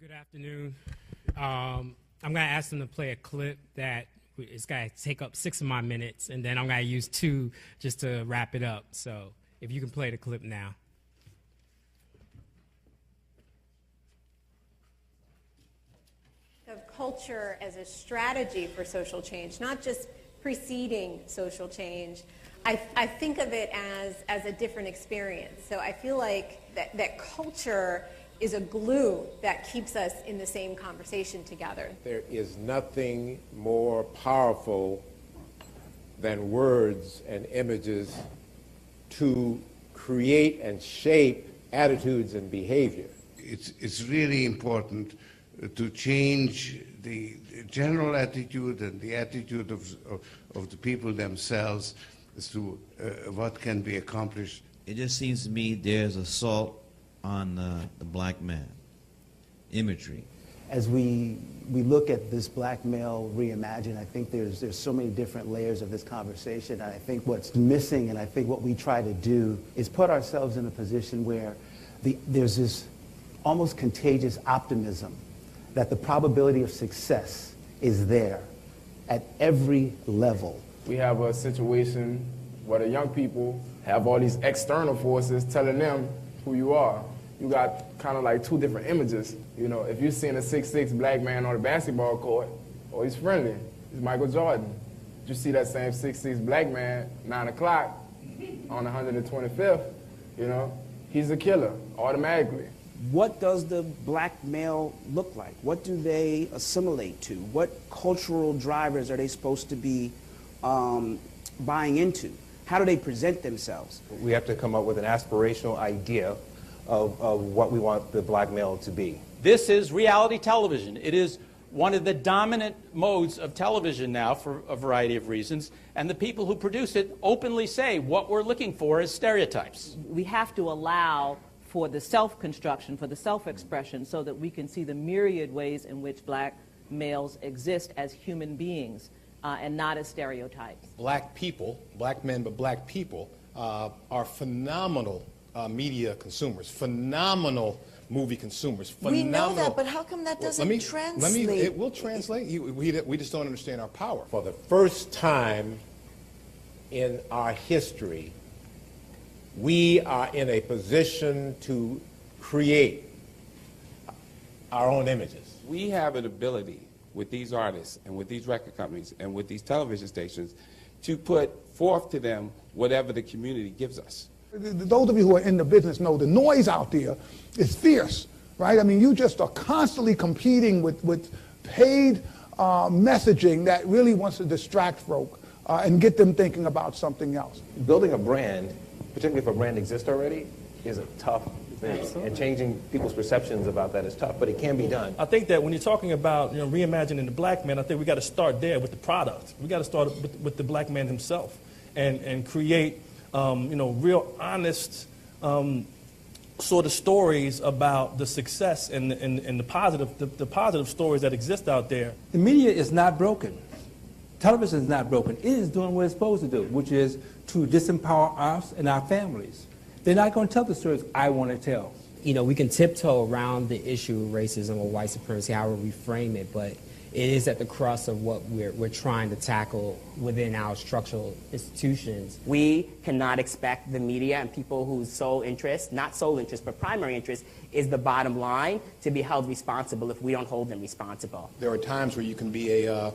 Good afternoon. I'm going to ask them to play a clip that it's going to take up 6 of my minutes, and then I'm going to use 2 just to wrap it up. So if you can play the clip now. Of culture as a strategy for social change, not just preceding social change. I think of it as a different experience. So I feel like that culture is a glue that keeps us in the same conversation together. There is nothing more powerful than words and images to create and shape attitudes and behavior. It's really important to change the general attitude and the attitude of the people themselves as to what can be accomplished. It just seems to me there's assault on the black man, imagery. As we look at this black male reimagined, I think there's so many different layers of this conversation. And I think what's missing, and I think what we try to do, is put ourselves in a position where there's this almost contagious optimism that the probability of success is there at every level. We have a situation where the young people have all these external forces telling them who you are. You got kind of like 2 different images. You know, if you're seeing a 6'6" black man on the basketball court, oh, he's friendly. He's Michael Jordan. You see that same 6'6" black man, 9 o'clock on 125th, you know, he's a killer automatically. What does the black male look like? What do they assimilate to? What cultural drivers are they supposed to be buying into? How do they present themselves? We have to come up with an aspirational idea of what we want the black male to be. This is reality television. It is one of the dominant modes of television now for a variety of reasons, and the people who produce it openly say what we're looking for is stereotypes. We have to allow for the self-construction, for the self-expression, so that we can see the myriad ways in which black males exist as human beings and not as stereotypes. Black people, black men, but black people are phenomenal media consumers, phenomenal movie consumers, phenomenal. We know that, but how come that doesn't translate? It will translate. We just don't understand our power. For the first time in our history, we are in a position to create our own images. We have an ability with these artists and with these record companies and with these television stations to put forth to them whatever the community gives us. Those of you who are in the business know the noise out there is fierce, right? I mean, you just are constantly competing with paid messaging that really wants to distract folk and get them thinking about something else. Building a brand, particularly if a brand exists already, is a tough thing. Absolutely. And changing people's perceptions about that is tough, but it can be done. I think that when you're talking about reimagining the black man, I think we got to start there with the product. We got to start with the black man himself and create real honest sort of stories about the success and the positive stories that exist out there. The media is not broken. Television is not broken. It is doing what it's supposed to do, which is to disempower us and our families. They're not going to tell the stories I want to tell. You know, we can tiptoe around the issue of racism or white supremacy, however we frame it, but it is at the crux of what we're trying to tackle within our structural institutions. We cannot expect the media and people whose sole interest, not sole interest, but primary interest, is the bottom line, to be held responsible if we don't hold them responsible. There are times where you can be a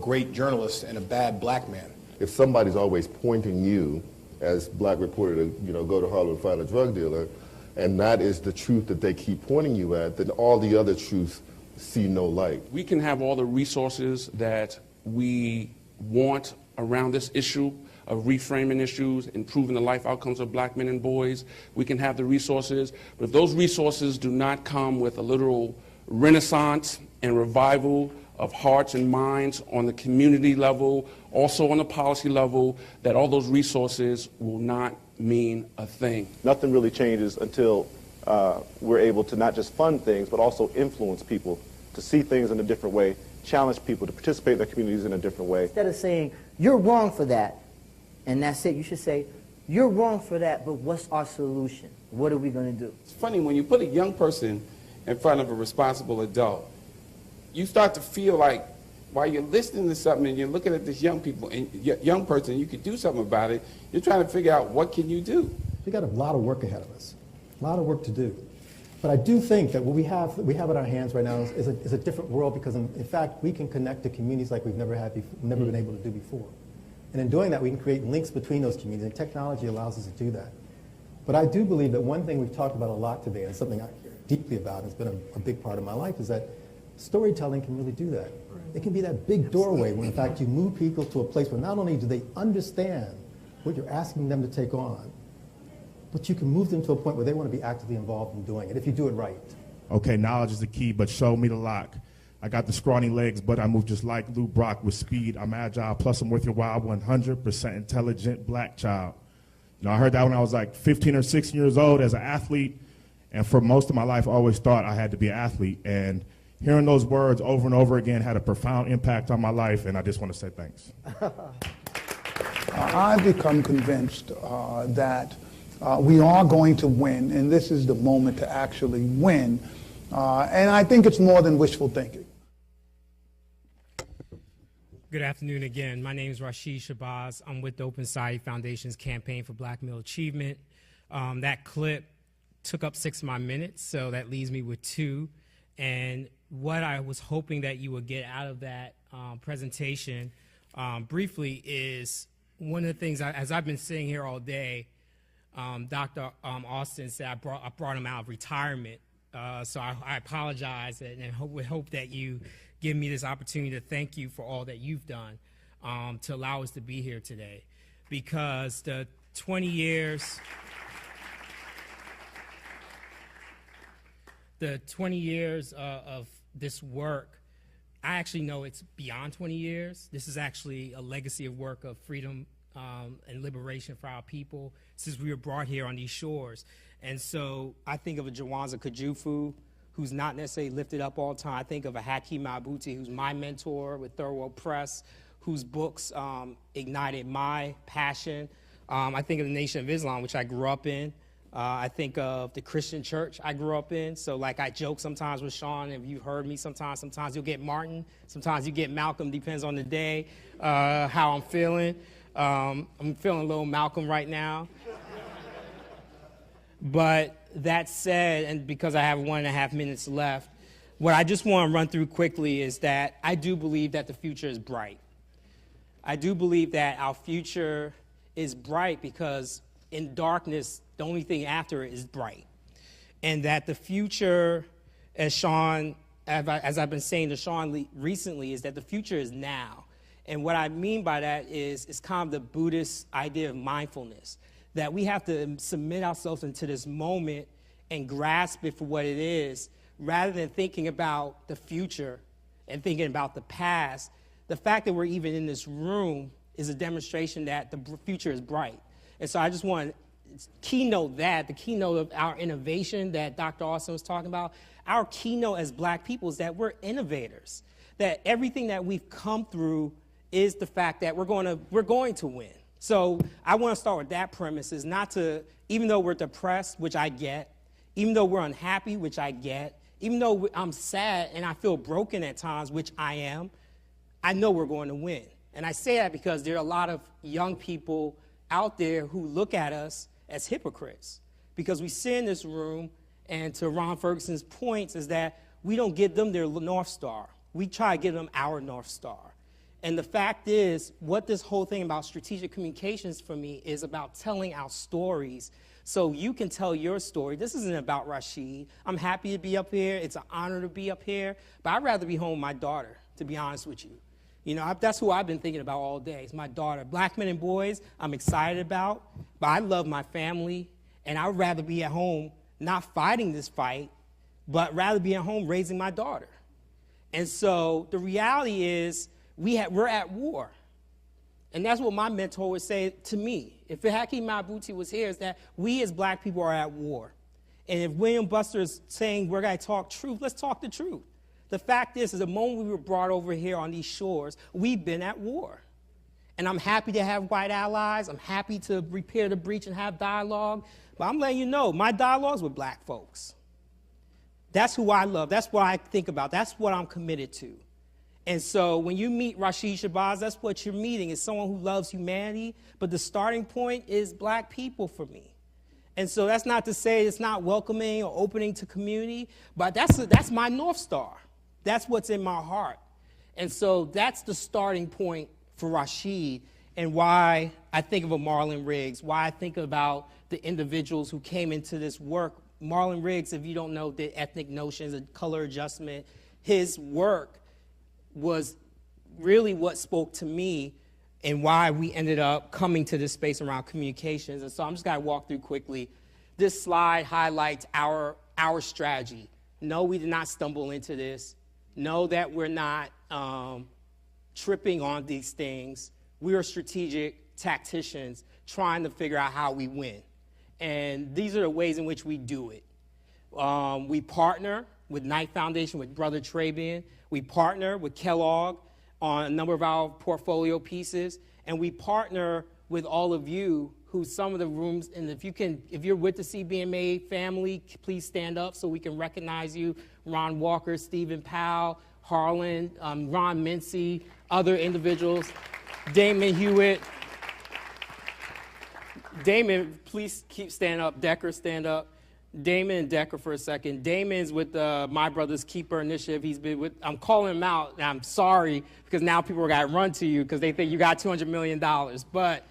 great journalist and a bad black man. If somebody's always pointing you as black reporter to go to Harlem and find a drug dealer, and that is the truth that they keep pointing you at, then all the other truths see no light. We can have all the resources that we want around this issue of reframing issues, improving the life outcomes of black men and boys. We can have the resources, but if those resources do not come with a literal renaissance and revival of hearts and minds on the community level, also on the policy level, that all those resources will not mean a thing. Nothing really changes until we're able to not just fund things, but also influence people to see things in a different way, challenge people to participate in their communities in a different way. Instead of saying, you're wrong for that, and that's it, you should say, you're wrong for that, but what's our solution? What are we going to do? It's funny, when you put a young person in front of a responsible adult, you start to feel like while you're listening to something and you're looking at this young person, you could do something about it, you're trying to figure out what can you do. We got a lot of work ahead of us, a lot of work to do. But I do think that what we have in our hands right now is a different world, because in fact we can connect to communities like we've never been able to do before. And in doing that, we can create links between those communities, and technology allows us to do that. But I do believe that one thing we've talked about a lot today, and it's something I care deeply about, and it's been a big part of my life, is that storytelling can really do that. It can be that big doorway when, in fact, you move people to a place where not only do they understand what you're asking them to take on, but you can move them to a point where they want to be actively involved in doing it, if you do it right. Okay, knowledge is the key, but show me the lock. I got the scrawny legs, but I move just like Lou Brock with speed. I'm agile, plus I'm worth your while, 100% intelligent black child. You know, I heard that when I was like 15 or 16 years old as an athlete, and for most of my life, I always thought I had to be an athlete. And hearing those words over and over again had a profound impact on my life, and I just want to say thanks. I've become convinced that we are going to win, and this is the moment to actually win. And I think it's more than wishful thinking. Good afternoon again. My name is Rashid Shabazz. I'm with the Open Society Foundation's Campaign for Black Male Achievement. That clip took up 6 of my minutes, so that leaves me with 2. And what I was hoping that you would get out of that presentation briefly is one of the things, as I've been sitting here all day, Dr. Austin said I brought him out of retirement. So I apologize and hope that you give me this opportunity to thank you for all that you've done to allow us to be here today. Because the 20 years of this work, I actually know it's beyond 20 years. This is actually a legacy of work of freedom and liberation for our people since we were brought here on these shores. And so I think of a Jawanza Kajufu, who's not necessarily lifted up all the time. I think of a Hakeem Abuti, who's my mentor with Thorough Press, whose books ignited my passion. I think of the Nation of Islam, which I grew up in. I think of the Christian church I grew up in. So like I joke sometimes with Sean, if you've heard me sometimes you'll get Martin, sometimes you get Malcolm, depends on the day, how I'm feeling. I'm feeling a little Malcolm right now. But that said, and because I have 1.5 minutes left, what I just want to run through quickly is that I do believe that the future is bright. I do believe that our future is bright because in darkness, the only thing after it is bright. And that the future, as I've been saying to Sean recently, is that the future is now. And what I mean by that is it's kind of the Buddhist idea of mindfulness, that we have to submit ourselves into this moment and grasp it for what it is, rather than thinking about the future and thinking about the past. The fact that we're even in this room is a demonstration that the future is bright. And so I just want to keynote that, the keynote of our innovation that Dr. Austin was talking about. Our keynote as black people is that we're innovators, that everything that we've come through is the fact that we're going to win. So I want to start with that premise, is not to, even though we're depressed, which I get, even though we're unhappy, which I get, even though I'm sad and I feel broken at times, which I am, I know we're going to win. And I say that because there are a lot of young people out there who look at us as hypocrites, because we sit in this room, and to Ron Ferguson's points is that we don't give them their North Star. We try to give them our North Star. And the fact is, what this whole thing about strategic communications for me is about telling our stories so you can tell your story. This isn't about Rashid. I'm happy to be up here. It's an honor to be up here. But I'd rather be home with my daughter, to be honest with you. You know, that's who I've been thinking about all day. It's my daughter. Black men and boys, I'm excited about. But I love my family. And I'd rather be at home not fighting this fight, but rather be at home raising my daughter. And so the reality is, we're at war. And that's what my mentor would say to me. If Hakeem Abuti was here, is that we as black people are at war. And if William Buster is saying we're going to talk truth, let's talk the truth. The fact is the moment we were brought over here on these shores, we've been at war. And I'm happy to have white allies. I'm happy to repair the breach and have dialogue. But I'm letting you know, my dialogues with black folks. That's who I love. That's what I think about. That's what I'm committed to. And so when you meet Rashid Shabazz, that's what you're meeting, is someone who loves humanity, but the starting point is black people for me. And so that's not to say it's not welcoming or opening to community, but that's my North Star. That's what's in my heart. And so that's the starting point for Rashid, and why I think of a Marlon Riggs, why I think about the individuals who came into this work. Marlon Riggs, if you don't know the ethnic notions of color adjustment, his work was really what spoke to me and why we ended up coming to this space around communications. And so I'm just going to walk through quickly. This slide highlights our strategy. No, we did not stumble into this. Know that we're not tripping on these things. We are strategic tacticians trying to figure out how we win. And these are the ways in which we do it. We partner with Knight Foundation, with Brother Trabian. We partner with Kellogg on a number of our portfolio pieces. And we partner with all of you who some of the rooms, and if you're with the CBMA family, please stand up so we can recognize you. Ron Walker, Stephen Powell, Harlan, Ron Mincy, other individuals, Damon Hewitt. Damon, please keep standing up. Decker, stand up. Damon and Decker for a second. Damon's with My Brother's Keeper Initiative. He's been with, I'm calling him out, and I'm sorry, because now people are going to run to you because they think you got $200 million. But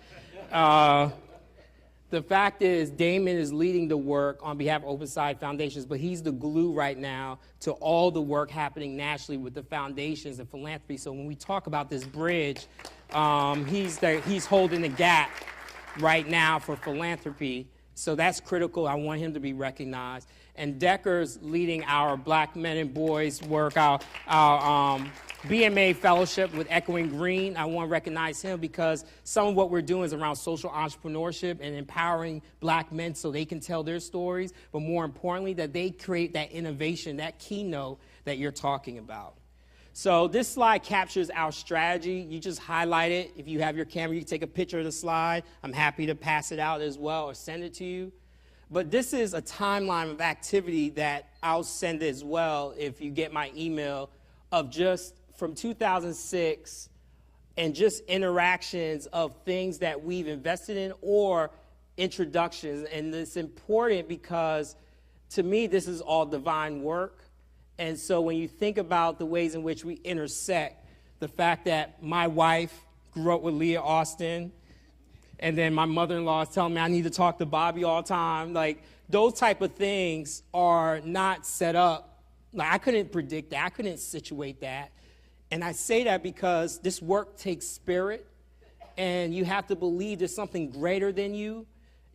the fact is, Damon is leading the work on behalf of Open Side Foundations, but he's the glue right now to all the work happening nationally with the foundations and philanthropy. So when we talk about this bridge, he's holding the gap right now for philanthropy. So that's critical. I want him to be recognized. And Decker's leading our Black Men and Boys work, our BMA fellowship with Echoing Green. I want to recognize him because some of what we're doing is around social entrepreneurship and empowering black men so they can tell their stories, but more importantly, that they create that innovation, that keynote that you're talking about. So this slide captures our strategy. You just highlight it. If you have your camera, you can take a picture of the slide. I'm happy to pass it out as well or send it to you. But this is a timeline of activity that I'll send as well if you get my email, of just from 2006 and just interactions of things that we've invested in or introductions. And it's important because to me, this is all divine work. And so when you think about the ways in which we intersect, the fact that my wife grew up with Leah Austin, and then my mother-in-law is telling me I need to talk to Bobby all the time, like those type of things are not set up. Like I couldn't predict that. I couldn't situate that. And I say that because this work takes spirit, and you have to believe there's something greater than you,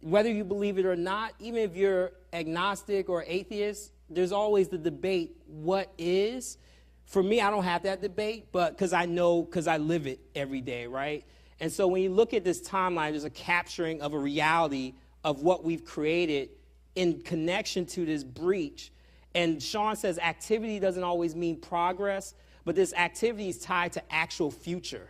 whether you believe it or not. Even if you're agnostic or atheist, there's always the debate, what is? For me, I don't have that debate, but because I know, because I live it every day, right? And so when you look at this timeline, there's a capturing of a reality of what we've created in connection to this breach. And Sean says activity doesn't always mean progress, but this activity is tied to actual future.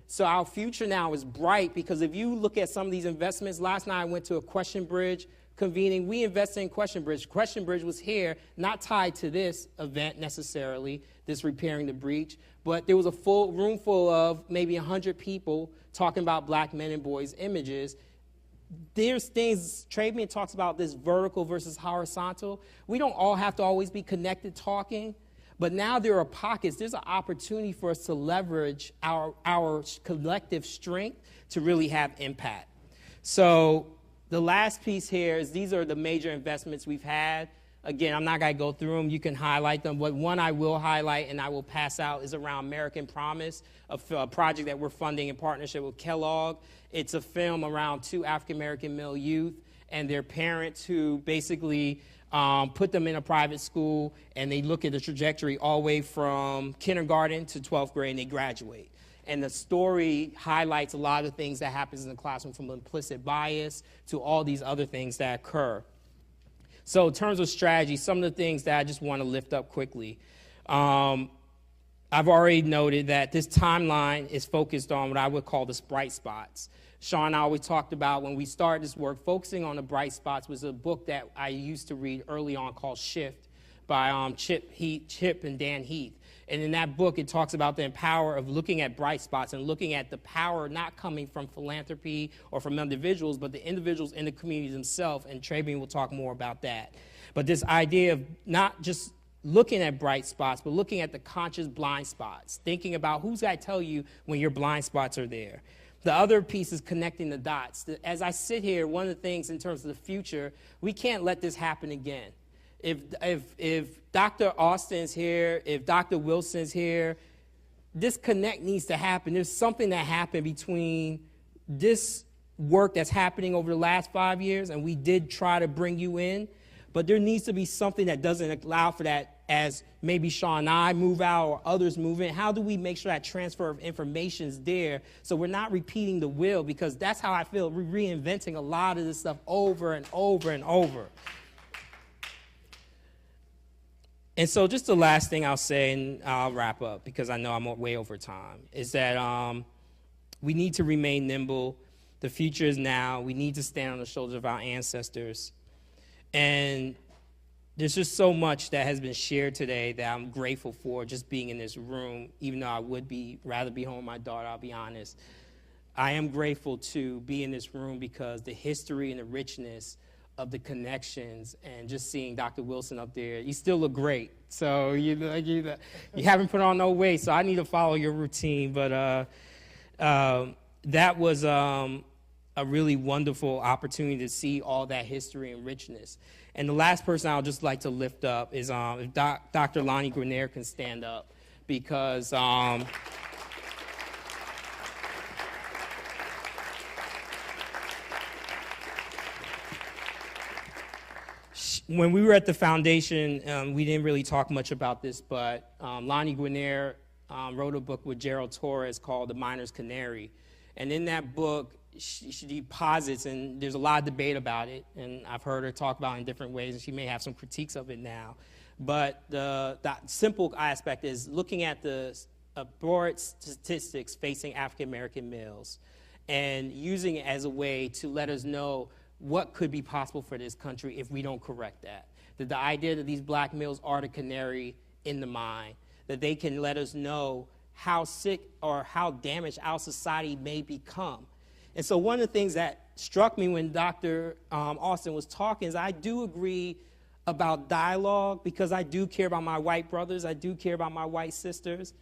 So our future now is bright because if you look at some of these investments, last night I went to a Question Bridge convening. We invested in Question Bridge. Question Bridge was here, not tied to this event necessarily, this repairing the breach, but there was a full room full of maybe 100 people talking about black men and boys images. There's things, Trabian talks about this vertical versus horizontal. We don't all have to always be connected talking, but now there are pockets. There's an opportunity for us to leverage our collective strength to really have impact. So the last piece here is these are the major investments we've had. Again, I'm not going to go through them. You can highlight them. But one I will highlight and I will pass out is around American Promise, a project that we're funding in partnership with Kellogg. It's a film around 2 African-American male youth and their parents who basically put them in a private school, and they look at the trajectory all the way from kindergarten to 12th grade, and they graduate. And the story highlights a lot of things that happens in the classroom, from implicit bias to all these other things that occur. So in terms of strategy, some of the things that I just want to lift up quickly. I've already noted that this timeline is focused on what I would call the bright spots. Sean and I always talked about when we started this work, focusing on the bright spots was a book that I used to read early on called Shift by Chip and Dan Heath. And in that book, it talks about the power of looking at bright spots and looking at the power not coming from philanthropy or from individuals, but the individuals in the communities themselves. And Trabian will talk more about that. But this idea of not just looking at bright spots, but looking at the conscious blind spots, thinking about who's got to tell you when your blind spots are there. The other piece is connecting the dots. As I sit here, one of the things in terms of the future, we can't let this happen again. If Dr. Austin's here, if Dr. Wilson's here, this connect needs to happen. There's something that happened between this work that's happening over the last 5 years, and we did try to bring you in, but there needs to be something that doesn't allow for that as maybe Sean and I move out or others move in. How do we make sure that transfer of information is there so we're not repeating the wheel? Because that's how I feel, we're reinventing a lot of this stuff over and over and over. And so just the last thing I'll say, and I'll wrap up because I know I'm way over time, is that we need to remain nimble. The future is now. We need to stand on the shoulders of our ancestors. And there's just so much that has been shared today that I'm grateful for just being in this room, even though I would rather be home with my daughter, I'll be honest. I am grateful to be in this room because the history and the richness of the connections, and just seeing Dr. Wilson up there, you still look great. So you haven't put on no weight, so I need to follow your routine. But that was a really wonderful opportunity to see all that history and richness. And the last person I would just like to lift up is if Dr. Lonnie Grenier can stand up, because when we were at the foundation, we didn't really talk much about this, but Lonnie Grenier wrote a book with Gerald Torres called The Miner's Canary. And in that book, she posits, and there's a lot of debate about it, and I've heard her talk about it in different ways, and she may have some critiques of it now. But the simple aspect is looking at the broad statistics facing African-American males and using it as a way to let us know what could be possible for this country if we don't correct that. That the idea that these black males are the canary in the mine, that they can let us know how sick or how damaged our society may become. And so one of the things that struck me when Dr. Austin was talking is I do agree about dialogue, because I do care about my white brothers, I do care about my white sisters,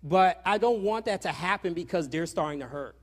but I don't want that to happen because they're starting to hurt.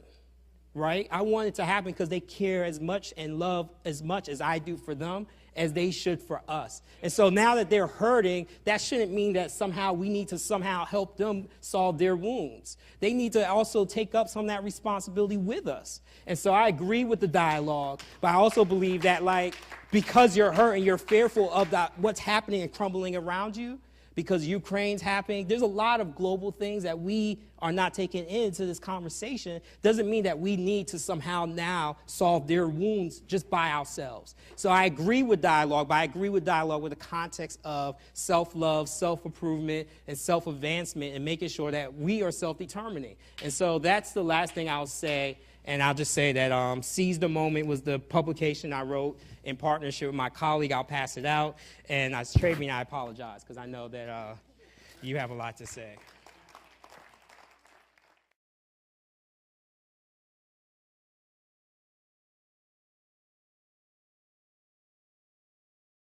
Right? I want it to happen because they care as much and love as much as I do for them as they should for us. And so now that they're hurting, that shouldn't mean that somehow we need to somehow help them solve their wounds. They need to also take up some of that responsibility with us. And so I agree with the dialogue, but I also believe that, like, because you're hurting, you're fearful of what's happening and crumbling around you, because Ukraine's happening. There's a lot of global things that we are not taking into this conversation. Doesn't mean that we need to somehow now solve their wounds just by ourselves. So I agree with dialogue, but I agree with dialogue with the context of self-love, self-improvement, and self-advancement, and making sure that we are self-determining. And so that's the last thing I'll say. And I'll just say that Seize the Moment was the publication I wrote in partnership with my colleague. I'll pass it out. And Trabian, I apologize, because I know that you have a lot to say.